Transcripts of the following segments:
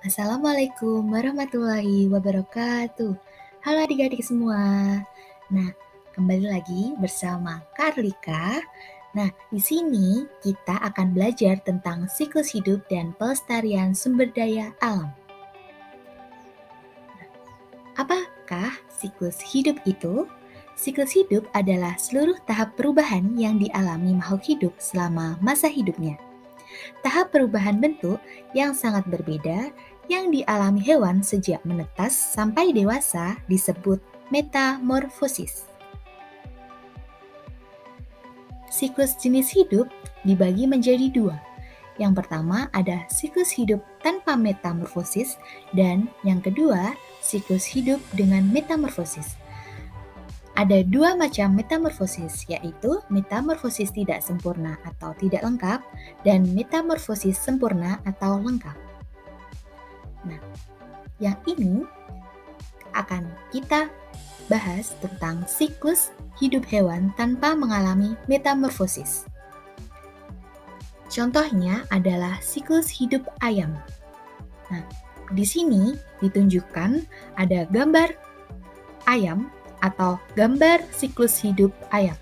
Assalamualaikum warahmatullahi wabarakatuh. Halo adik-adik semua. Nah, kembali lagi bersama Kak Arlika. Nah, di sini kita akan belajar tentang siklus hidup dan pelestarian sumber daya alam. Apakah siklus hidup itu? Siklus hidup adalah seluruh tahap perubahan yang dialami makhluk hidup selama masa hidupnya. Tahap perubahan bentuk yang sangat berbeda yang dialami hewan sejak menetas sampai dewasa disebut metamorfosis. Siklus jenis hidup dibagi menjadi dua. Yang pertama ada siklus hidup tanpa metamorfosis dan yang kedua siklus hidup dengan metamorfosis. Ada dua macam metamorfosis, yaitu metamorfosis tidak sempurna atau tidak lengkap dan metamorfosis sempurna atau lengkap. Nah, yang ini akan kita bahas tentang siklus hidup hewan tanpa mengalami metamorfosis. Contohnya adalah siklus hidup ayam. Nah, di sini ditunjukkan ada gambar ayam atau gambar siklus hidup ayam.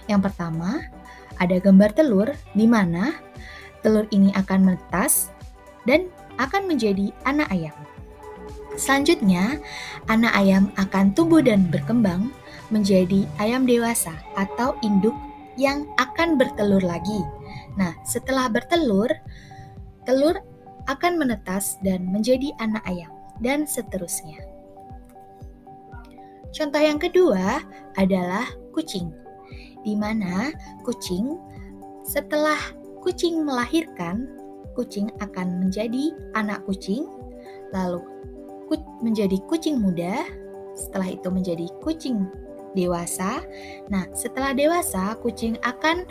Yang pertama, ada gambar telur di mana telur ini akan menetas dan akan menjadi anak ayam. Selanjutnya, anak ayam akan tumbuh dan berkembang menjadi ayam dewasa atau induk yang akan bertelur lagi. Nah, setelah bertelur, telur akan menetas dan menjadi anak ayam, dan seterusnya. Contoh yang kedua adalah kucing, di mana kucing setelah kucing melahirkan, kucing akan menjadi anak kucing, lalu menjadi kucing muda, setelah itu menjadi kucing dewasa. Nah, setelah dewasa, kucing akan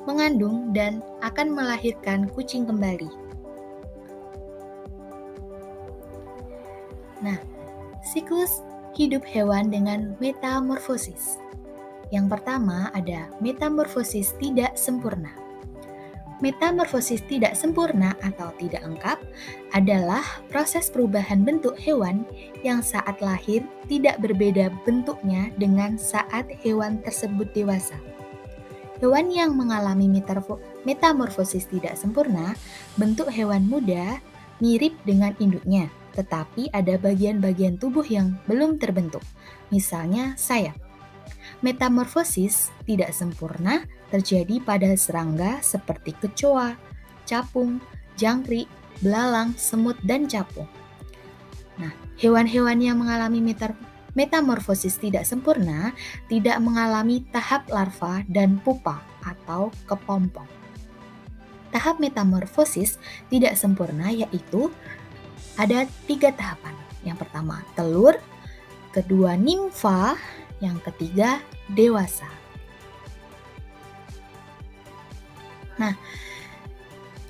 mengandung dan akan melahirkan kucing kembali. Nah, siklus hidup hewan dengan metamorfosis. Yang pertama ada metamorfosis tidak sempurna. Metamorfosis tidak sempurna atau tidak lengkap adalah proses perubahan bentuk hewan yang saat lahir tidak berbeda bentuknya dengan saat hewan tersebut dewasa. Hewan yang mengalami metamorfosis tidak sempurna, bentuk hewan muda mirip dengan induknya, tetapi ada bagian-bagian tubuh yang belum terbentuk, misalnya sayap. Metamorfosis tidak sempurna terjadi pada serangga seperti kecoa, capung, jangkrik, belalang, semut, dan capung. Nah, hewan-hewan yang mengalami metamorfosis tidak sempurna tidak mengalami tahap larva dan pupa atau kepompong. Tahap metamorfosis tidak sempurna yaitu ada 3 tahapan. Yang pertama telur, kedua nimfa, yang ketiga dewasa. Nah,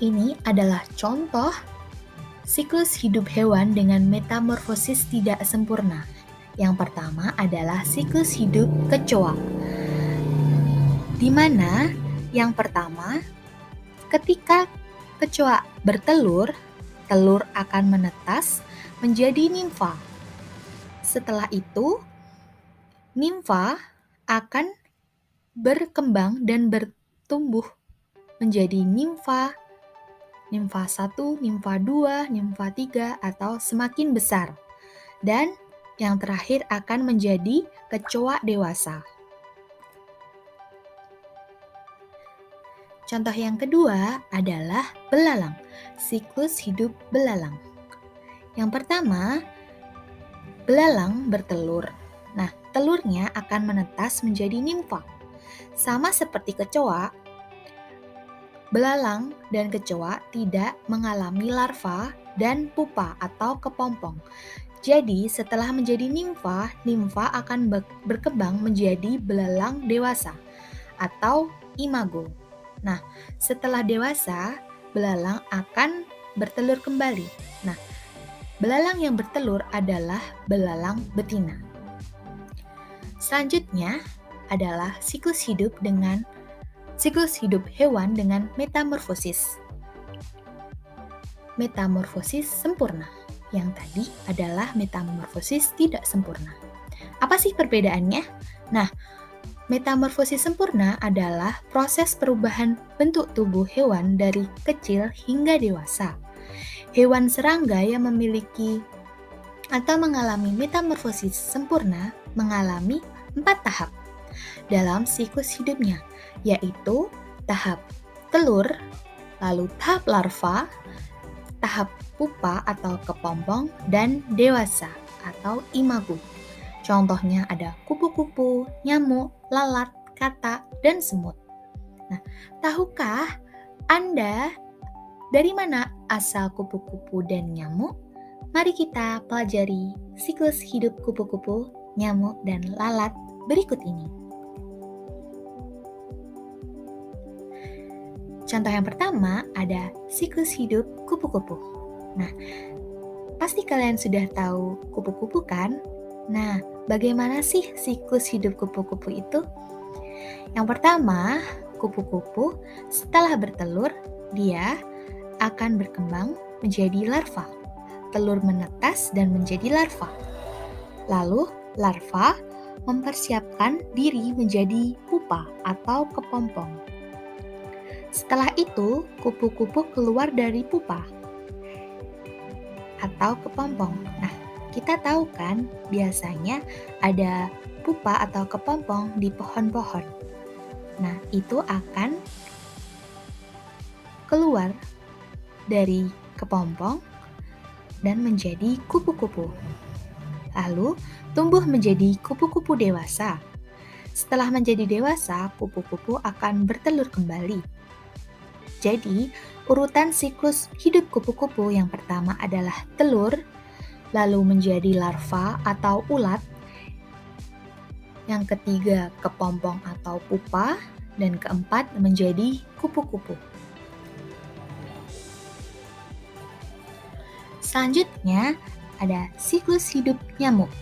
ini adalah contoh siklus hidup hewan dengan metamorfosis tidak sempurna. Yang pertama adalah siklus hidup kecoa, di mana yang pertama ketika kecoa bertelur, telur akan menetas menjadi nimfa. Setelah itu, nimfa akan berkembang dan bertumbuh menjadi nimfa 1, nimfa 2, nimfa 3, atau semakin besar. Dan yang terakhir akan menjadi kecoa dewasa. Contoh yang kedua adalah belalang, siklus hidup belalang. Yang pertama, belalang bertelur. Nah, telurnya akan menetas menjadi nimfa. Sama seperti kecoa, belalang dan kecoa tidak mengalami larva dan pupa atau kepompong. Jadi, setelah menjadi nimfa, nimfa akan berkembang menjadi belalang dewasa atau imago. Nah, setelah dewasa, belalang akan bertelur kembali. Nah, belalang yang bertelur adalah belalang betina. Selanjutnya adalah siklus hidup hewan dengan metamorfosis. metamorfosis sempurna. Yang tadi adalah metamorfosis tidak sempurna. Apa sih perbedaannya? Nah, metamorfosis sempurna adalah proses perubahan bentuk tubuh hewan dari kecil hingga dewasa. Hewan serangga yang memiliki atau mengalami metamorfosis sempurna mengalami 4 tahap dalam siklus hidupnya, yaitu tahap telur, lalu tahap larva, tahap pupa atau kepompong, dan dewasa atau imago. Contohnya ada kupu-kupu, nyamuk, lalat, katak, dan semut. Nah, tahukah Anda dari mana asal kupu-kupu dan nyamuk? Mari kita pelajari siklus hidup kupu-kupu, nyamuk, dan lalat berikut ini. Contoh yang pertama ada siklus hidup kupu-kupu. Nah, pasti kalian sudah tahu kupu-kupu kan? Nah, bagaimana sih siklus hidup kupu-kupu itu? Yang pertama, kupu-kupu setelah bertelur, dia akan berkembang menjadi larva. Telur menetas dan menjadi larva. Lalu, larva mempersiapkan diri menjadi pupa atau kepompong. Setelah itu, kupu-kupu keluar dari pupa atau kepompong. Nah, kita tahu kan biasanya ada pupa atau kepompong di pohon-pohon. Nah, itu akan keluar dari kepompong dan menjadi kupu-kupu. Lalu, tumbuh menjadi kupu-kupu dewasa. Setelah menjadi dewasa, kupu-kupu akan bertelur kembali. Jadi, urutan siklus hidup kupu-kupu yang pertama adalah telur, lalu menjadi larva atau ulat, yang ketiga kepompong atau pupa, dan keempat menjadi kupu-kupu. Selanjutnya ada siklus hidup nyamuk,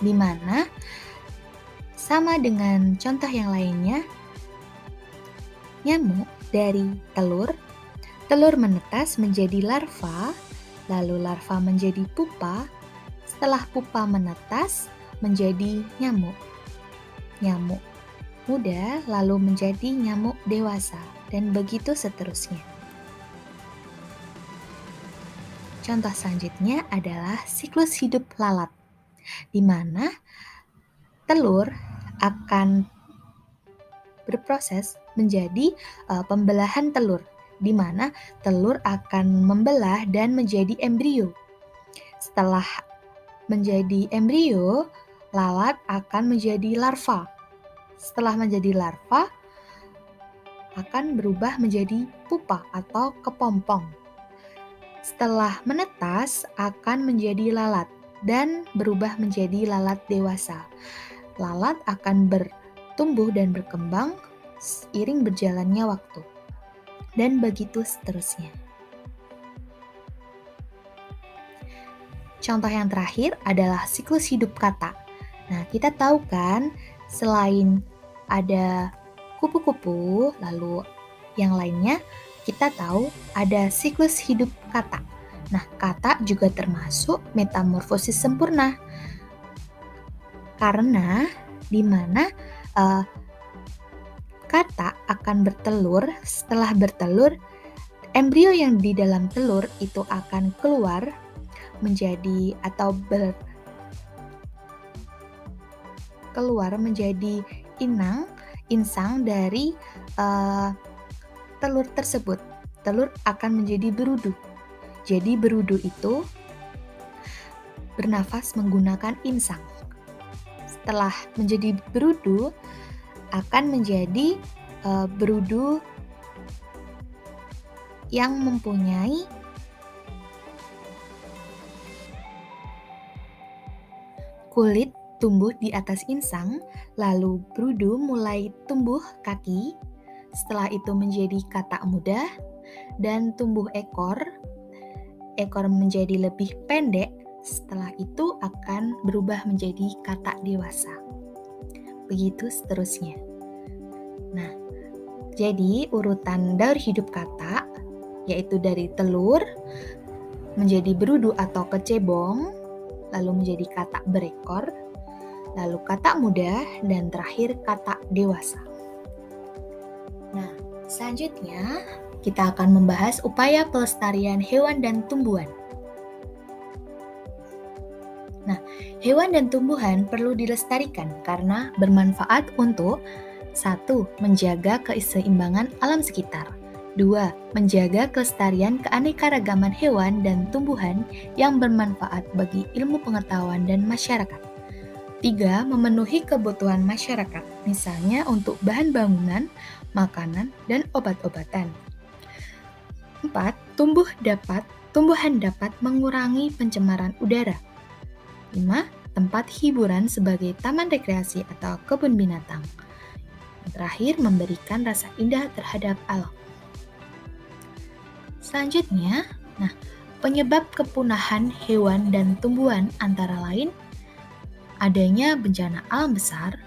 di mana sama dengan contoh yang lainnya, nyamuk dari telur menetas menjadi larva, lalu larva menjadi pupa, setelah pupa menetas menjadi nyamuk. Nyamuk muda lalu menjadi nyamuk dewasa, dan begitu seterusnya. Contoh selanjutnya adalah siklus hidup lalat, di mana telur akan berproses menjadi pembelahan telur, di mana telur akan membelah dan menjadi embrio. Setelah menjadi embrio, lalat akan menjadi larva. Setelah menjadi larva, akan berubah menjadi pupa atau kepompong. Setelah menetas, akan menjadi lalat dan berubah menjadi lalat dewasa. Lalat akan bertumbuh dan berkembang seiring berjalannya waktu, dan begitu seterusnya. Contoh yang terakhir adalah siklus hidup katak. Nah, kita tahu kan, selain ada kupu-kupu, lalu yang lainnya, kita tahu ada siklus hidup katak. Nah, katak juga termasuk metamorfosis sempurna, karena di mana katak akan bertelur. Setelah bertelur, embrio yang di dalam telur itu akan keluar menjadi atau keluar menjadi insang dari telur tersebut. Telur akan menjadi berudu. Jadi berudu itu bernafas menggunakan insang. Setelah menjadi berudu, akan menjadi berudu yang mempunyai kulit tumbuh di atas insang, lalu berudu mulai tumbuh kaki, setelah itu menjadi katak muda, dan tumbuh ekor menjadi lebih pendek, setelah itu akan berubah menjadi katak dewasa. Begitu seterusnya. Nah, jadi urutan daur hidup katak yaitu dari telur menjadi berudu atau kecebong, lalu menjadi katak berekor, lalu katak muda, dan terakhir katak dewasa. Nah, selanjutnya kita akan membahas upaya pelestarian hewan dan tumbuhan. Nah, hewan dan tumbuhan perlu dilestarikan karena bermanfaat untuk 1. Menjaga keseimbangan alam sekitar. 2. Menjaga kelestarian keanekaragaman hewan dan tumbuhan yang bermanfaat bagi ilmu pengetahuan dan masyarakat. 3. Memenuhi kebutuhan masyarakat, misalnya untuk bahan bangunan, makanan, dan obat-obatan. 4. Tumbuhan dapat mengurangi pencemaran udara. 5. Tempat hiburan sebagai taman rekreasi atau kebun binatang. Yang terakhir, memberikan rasa indah terhadap alam. Selanjutnya, penyebab kepunahan hewan dan tumbuhan antara lain adanya bencana alam besar,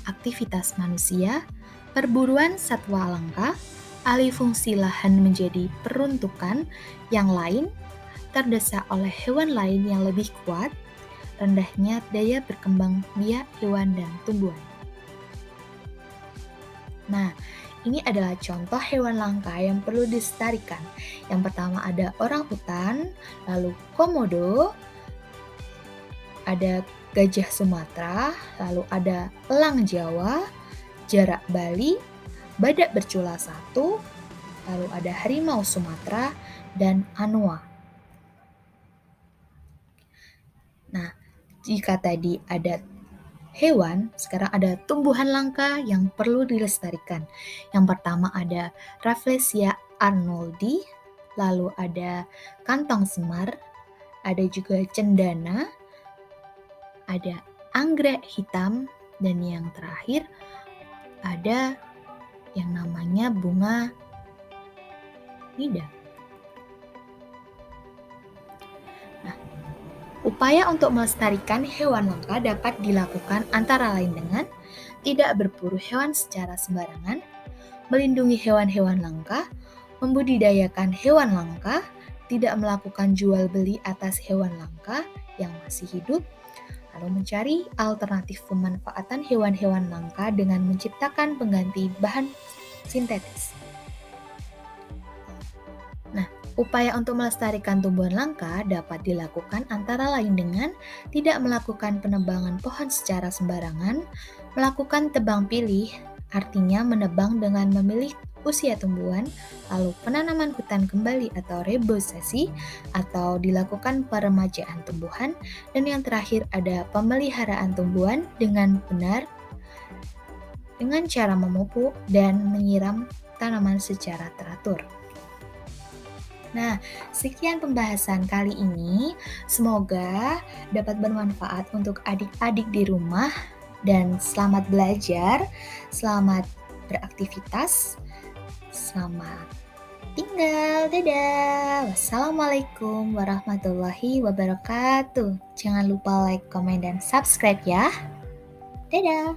aktivitas manusia, perburuan satwa langka, alih fungsi lahan menjadi peruntukan yang lain, terdesak oleh hewan lain yang lebih kuat, rendahnya daya berkembang biak hewan dan tumbuhan. Nah, ini adalah contoh hewan langka yang perlu dilestarikan. Yang pertama ada orangutan, lalu komodo, ada gajah Sumatera, lalu ada elang Jawa, jarak Bali, badak bercula 1, lalu ada harimau Sumatera, dan anoa. Nah, jika tadi ada hewan, sekarang ada tumbuhan langka yang perlu dilestarikan. Yang pertama ada Rafflesia arnoldi, lalu ada kantong semar, ada juga cendana, ada anggrek hitam, dan yang terakhir ada yang namanya bunga nida. Upaya untuk melestarikan hewan langka dapat dilakukan antara lain dengan tidak berburu hewan secara sembarangan, melindungi hewan-hewan langka, membudidayakan hewan langka, tidak melakukan jual beli atas hewan langka yang masih hidup, lalu mencari alternatif pemanfaatan hewan-hewan langka dengan menciptakan pengganti bahan sintetis. Upaya untuk melestarikan tumbuhan langka dapat dilakukan antara lain dengan tidak melakukan penebangan pohon secara sembarangan, melakukan tebang pilih, artinya menebang dengan memilih usia tumbuhan, lalu penanaman hutan kembali atau rebosasi, atau dilakukan peremajaan tumbuhan, dan yang terakhir ada pemeliharaan tumbuhan dengan benar dengan cara memupuk dan menyiram tanaman secara teratur. Nah, sekian pembahasan kali ini. Semoga dapat bermanfaat untuk adik-adik di rumah. Dan selamat belajar, selamat beraktivitas, selamat tinggal. Dadah. Wassalamualaikum warahmatullahi wabarakatuh. Jangan lupa like, komen, dan subscribe ya. Dadah.